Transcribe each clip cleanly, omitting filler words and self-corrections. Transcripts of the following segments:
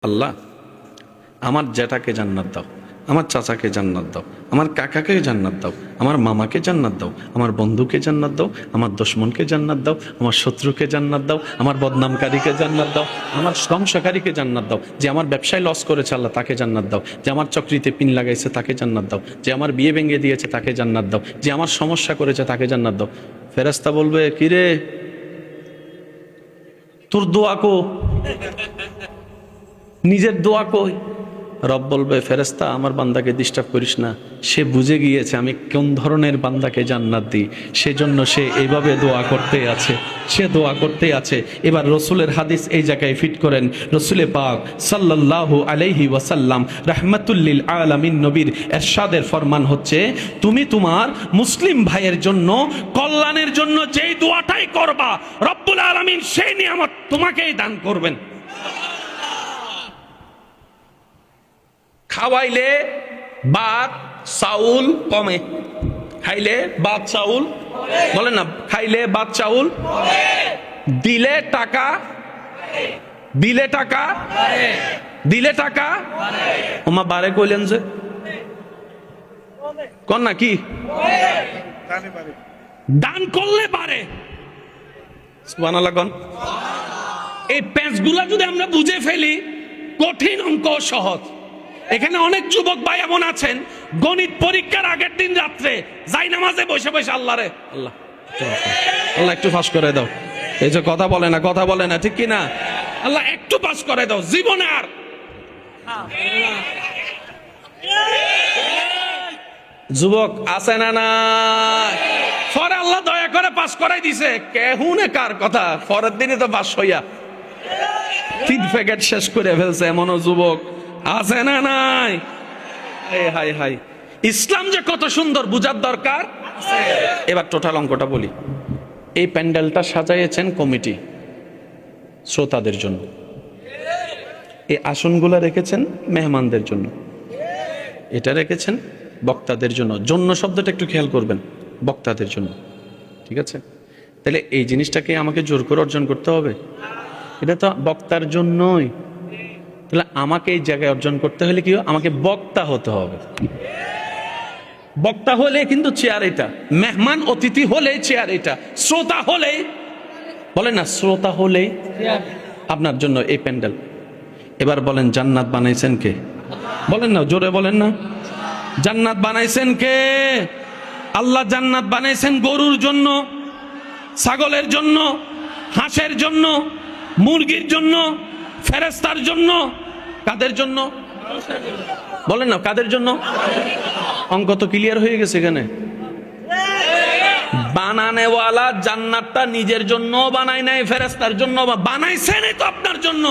আল্লাহ, আমার জ্যাঠাকে জান্নাত দাও, আমার চাচাকে জান্নাত দাও, আমার কাকাকে জান্নাত দাও, আমার মামাকে জান্নাত দাও, আমার বন্ধুকে জান্নাত দাও, আমার দুশমনকে জান্নাত দাও, আমার শত্রুকে জান্নাত দাও, আমার বদনামকারীকে জান্নাত দাও, আমার ধ্বংসকারীকে জান্নাত দাও, যে আমার ব্যবসায় লস করেছে আল্লাহ তাকে জান্নাত দাও, যে আমার চাকরিতে পিন লাগাইছে তাকে জান্নাত দাও, যে আমার বিয়ে ভেঙে দিয়েছে তাকে জান্নাত দাও, যে আমার সমস্যা করেছে তাকে জান্নাত দাও। ফেরেশতা বলবে, কিরে তোর দোয়া কো, নিজের দোয়া কই? রব বলবে, ফেরেশতা আমার বান্দাকে ডিস্টার্ব করিস না, সে বুঝে গিয়েছে আমি কোন ধরনের বান্দাকে জান্নাত দিই, সেজন্য সে এইভাবে দোয়া করতে আছে, সে দোয়া করতে আছে। এবার রসুলের হাদিস এই জায়গায় ফিট করেন। রসুলে পাক সাল্লাল্লাহু আলাইহি ওয়াসাল্লাম রাহমাতুল্লিল আলামিন নবীর এরশাদের ফরমান হচ্ছে, তুমি তোমার মুসলিম ভাইয়ের জন্য কল্যাণের জন্য যেই দোয়াটাই করবা, রব্বুল আলামিন সেই নিয়ামত তোমাকেই দান করবেন। খাওয়াইলে ভাত চাউল কমে, খাইলে ভাত চাউল, বলেন না, খাইলে ভাত চাউল, দিলে টাকা, দিলে টাকা, দিলে টাকা, ওমা বারে কইলেন যে কন না কি দান করলে পারে, সুবহানাল্লাহ কোন। এই প্যাঁচগুলা যদি আমরা বুঝে ফেলি, কঠিন অঙ্ক সহজ। এখানে অনেক যুবক ভাই এমন আছেন, গণিত পরীক্ষার আগের দিন রাত্রে যাই নামাজে বসে বসে আল্লাহ রে আল্লাহ, আল্লাহ একটু ফাঁস করে দাও, এই যে কথা বলে না, কথা বলে না, ঠিক কিনা, আল্লাহ একটু পাস করে দাও, জীবনে আর যুবক আছে না না, পরে আল্লাহ দয়া করে পাস করাই দিছে, কেহুনে কার কথা, পরের দিনে তো পাস হইয়া 3 প্যাকেট শেষ করে ফেলছে, এমনও যুবক আছে না নাই? হাই হাই, ইসলাম যে কত সুন্দর বুঝার দরকার। এবার টোটাল অঙ্কটা বলি। এই প্যান্ডেলটা সাজাইয়েছেন কমিটি শ্রোতাদের জন্য, এই আসনগুলো রেখেছেন মেহমানদের জন্য, এটা রেখেছেন বক্তাদের জন্য। জন্য শব্দটা একটু খেয়াল করবেন, বক্তাদের জন্য, ঠিক আছে? তাহলে এই জিনিসটাকে আমাকে জোর করে অর্জন করতে হবে? এটা তো বক্তার জন্যই। তাহলে আমাকে এই জায়গায় অর্জন করতে হলে কি, আমাকে বক্তা হতে হবে। বক্তা হলে কিন্তু চেয়ার এটা, মেহমান অতিথি হলে চেয়ার এটা, শ্রোতা হলে, বলেন না, শ্রোতা হলে আপনার জন্য এই প্যান্ডেল। এবার বলেন, জান্নাত বানাইছেন কে? বলেন না, জোরে বলেন না, জান্নাত বানাইছেন কে? আল্লাহ জান্নাত বানাইছেন গরুর জন্য, ছাগলের জন্য, হাঁসের জন্য, মুরগির জন্য, ফেরেশতার জন্য। কাদের জন্য? বলেন না, কাদের জন্য? অঙ্ক তো ক্লিয়ার হয়ে গেছে এখানে। বানানেওয়ালা জান্নাতটা নিজের জন্য বানায় নাই, ফেরেশতার জন্য বানাইছেন, তো আপনার জন্য।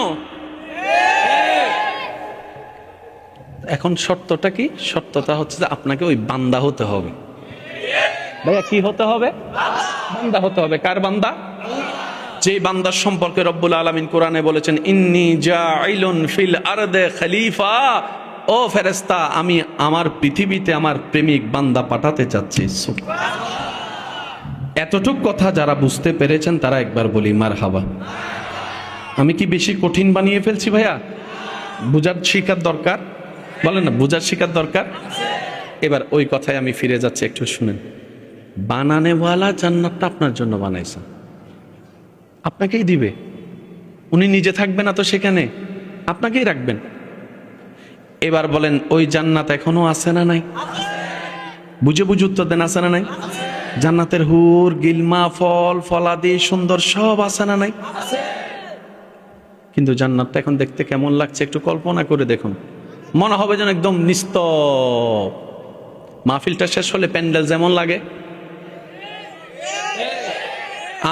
এখন শর্তটা কি? শর্তটা হচ্ছে যে আপনাকে ওই বান্দা হতে হবে। ভাইয়া কি হতে হবে? বান্দা হতে হবে। কার বান্দা? যে বান্দার সম্পর্কে রব্বুল আলামিন কোরআনে বলেছেন, ইন্নী জাইলুন ফিল আরদে খলিফা, ও ফেরেশতা, আমি আমার পৃথিবীতে আমার প্রেমিক বান্দা পাঠাতে চাচ্ছি। এতটুক কথা যারা বুঝতে পেরেছেন তারা একবার বলি মারহাবা। আমি কি বেশি কঠিন বানিয়ে ফেলছি ভাইয়া? বুঝার শিকার দরকার, বলেন না, বুঝার শিকার দরকার। এবার ওই কথায় আমি ফিরে যাচ্ছি, একটু শুনেন। বানানেওয়ালা জান্নাতটা আপনার জন্য বানাইছেন, আপনাকেই দিবে। উনি নিজে থাকবে না তো সেখানে, আপনাকেই রাখবেন। এবার বলেন, ওই জান্নাত এখনো আছে না নাই? বুঝে বুঝে উত্তর দেন, আছে না নাই? জান্নাতের হুর, গিলমা, ফল ফলাদি সুন্দর সব আছে না নাই? কিন্তু জান্নাতটা এখন দেখতে কেমন লাগছে একটু কল্পনা করে দেখুন। মনে হবে যেন একদম নিস্তব। মাহফিলটা শেষ হলে প্যান্ডেল যেমন লাগে।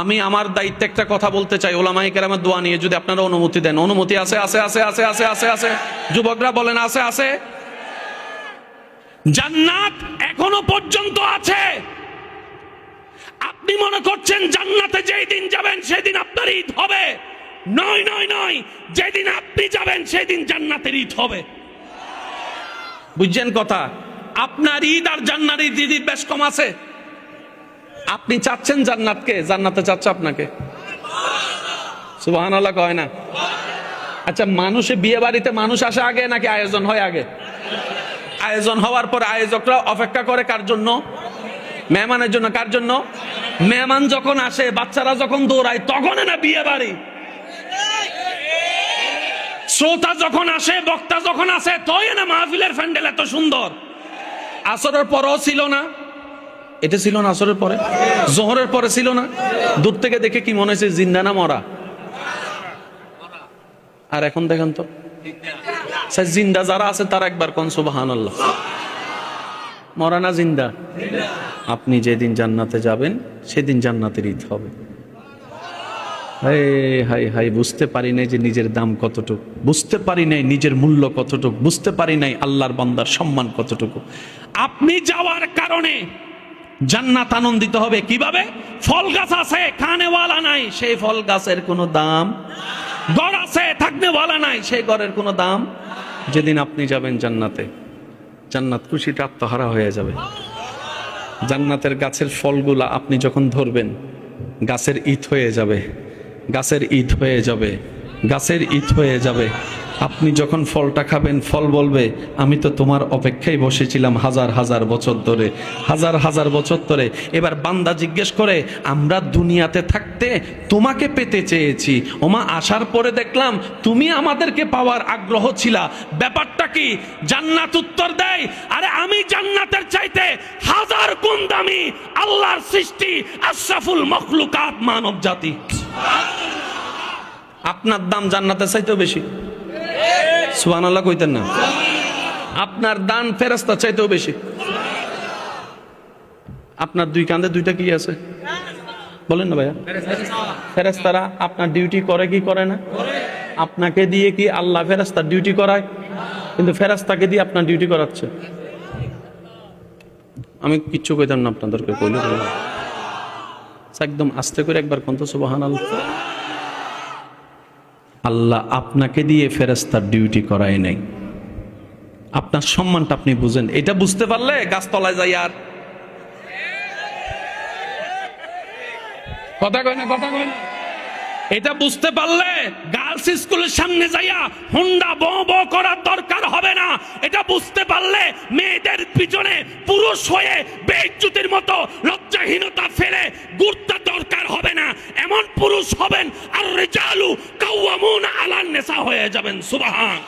আমি আমার দায়িত্বে একটা কথা বলতে চাই, ওলামায়ে কেরামের দোয়া নিয়ে, যদি আপনারা অনুমতি দেন। অনুমতি আছে? আছে আছে আছে আছে আছে আছে যুবকরা বলেন আছে আছে। জান্নাত এখনো পর্যন্ত আছে। আপনি মনে করছেন জান্নাতে যেই দিন যাবেন সেদিন আপনার ঈদ হবে? নয় নয় নয়, যেদিন আপনি যাবেন সেদিন জান্নাতের ঈদ হবে। বুঝছেন কথা? আপনার ঈদ আর জান্নাতের ঈদ বেশ কম আছে। আপনি চাচ্ছেন জান্নাতকে, জান্নাতে চাচ্ছে আপনাকে। সুবহানাল্লাহ কয় না? আচ্ছা, মানুষে বিয়ে বাড়িতে মানুষ আসে আগে নাকি আয়োজন হয় আগে? আয়োজন হওয়ার পর আয়োজকরা অপেক্ষা করে কার জন্য? মেহমানের জন্য। কার জন্য? মেহমান যখন আসে, বাচ্চারা যখন দৌড়ায়, তখন না বিয়ে বাড়ি। শ্রোতা যখন আসে, বক্তা যখন আসে, তই না মাহফিলের প্যান্ডেল এত সুন্দর। আসরের পরেও ছিল না? এটা ছিল না আসরের পরে? জোহরের পরে ছিল না? দূর থেকে দেখে কি মনে হয়েছে জিন্দা না মরা? আর এখন দেখেন তো, জিন্দা যারা আছে তারা একবার কোন সুবহানাল্লাহ। মরা না জিন্দা? আপনি যেদিন জান্নাতে যাবেন সেদিন জান্নাতের ঈদ হবে। হাই হাই হাই, বুঝতে পারি নাই যে নিজের দাম কতটুকু, বুঝতে পারি নাই নিজের মূল্য কতটুকু, বুঝতে পারি নাই আল্লাহর বান্দার সম্মান কতটুকু। আপনি যাওয়ার কারণে জান্নাত আনন্দিত হবে। কিভাবে? ফল গাছ আছে, খানেওয়ালা নাই, সেই ফল গাছের কোনো দাম। ঘর আছে, থাকনেওয়ালা নাই, সেই ঘরের কোনো দাম। যেদিন আপনি যাবেন জান্নাতে, জান্নাত খুশিতে আত্মহারা হয়ে যাবে। জান্নাতের গাছের ফলগুলা আপনি যখন ধরবেন, গাছের ঈদ হয়ে যাবে, গাছের ঈদ হয়ে যাবে, গাছের ঈদ হয়ে যাবে। আপনি যখন ফলটা খাবেন, ফল বলবে আমি তো তোমার অপেক্ষায় বসেছিলাম হাজার হাজার বছর ধরে, হাজার হাজার বছর ধরে। এবার বান্দা জিজ্ঞেস করে, আমরা দুনিয়াতে থাকতে তোমাকে পেতে চেয়েছি, ওমা আসার পরে দেখলাম তুমি আমাদেরকে পাওয়ার আগ্রহ ছিলা, ব্যাপারটা কি? জান্নাত উত্তর দেয়, আরে আমি জান্নাতের চাইতে হাজার গুণ দামি আল্লাহর সৃষ্টি আশরাফুল মখলুকাত মানব জাতি। আপনার দাম জান্নাতের চাইতেও বেশি। সুবহানাল্লাহ কইতেন না? আপনার দান ফেরেশতা চাইতেও বেশি। আপনার দুই কাঁধে দুইটা কি আছে বলেন না ভাইয়া? ফেরেশতারা আপনার ডিউটি করে কি করে না? আপনাকে দিয়ে কি আল্লাহ ফেরেশতার ডিউটি করায়? কিন্তু ফেরেশতাকে দিয়ে আপনার ডিউটি করাচ্ছে। আমি কিচ্ছু কইতাম না আপনাদেরকে, কইলে একদম আস্তে করে একবার কোন তো সুবহানাল্লাহ। আল্লাহ আপনাকে দিয়ে ফেরেশতার ডিউটি করায় নাই। আপনার সম্মানটা আপনি বুঝেন, এটা বুঝতে পারলে গাছতলায় যাই আর কথা কয় না, কথা কয় না। এটা বুঝতে পারলে গার্লস স্কুলের সামনে যাইয়া হুন্ডা ব ব করার দরকার হবে না। এটা বুঝতে পারলে মেয়েদের পিছনে পুরুষ হয়ে বেইজ্জতির মতো লজ্জাহীনতা ফেলে ঘুরতে দরকার হবে না। এমন পুরুষ হবেন আর রিজালু কাওয়ামুনা আলান নিসা হয়ে যাবেন। সুবহান।